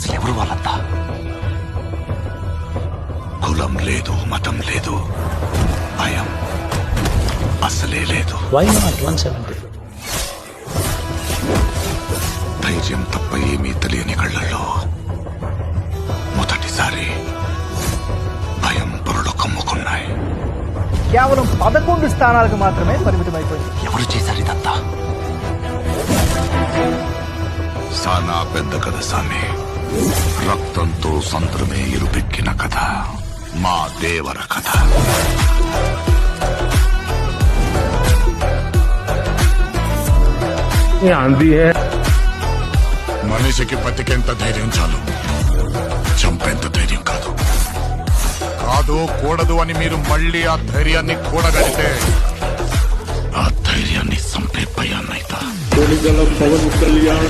అసలు ఎవరు వాళ్ళంతా? కులం లేదు, మతం లేదు, భయం అసలే లేదు. Why not 170? ధైర్యం తప్ప ఏమీ తెలియని కళ్ళల్లో మొదటిసారి భయం పొరలు కమ్ముకున్నాయి. కేవలం 11 స్థానాలకు మాత్రమే పరిమితమైపోయింది. ఎవరు చేశారు ఇదంతా? సానా పెద్ద కథ సామి. రక్తంతో సంద్రమే ఇరుపెక్కిన కథ మా దేవర కథ. మనిషికి బతికేంత ధైర్యం చాలు, చంపేంత ధైర్యం కాదు. కాదు కూడదు అని మీరు మళ్ళీ ఆ ధైర్యాన్ని కూడగలితే ఆ ధైర్యాన్ని చంపే భయాన్నైతా. పవన్ కళ్యాణ్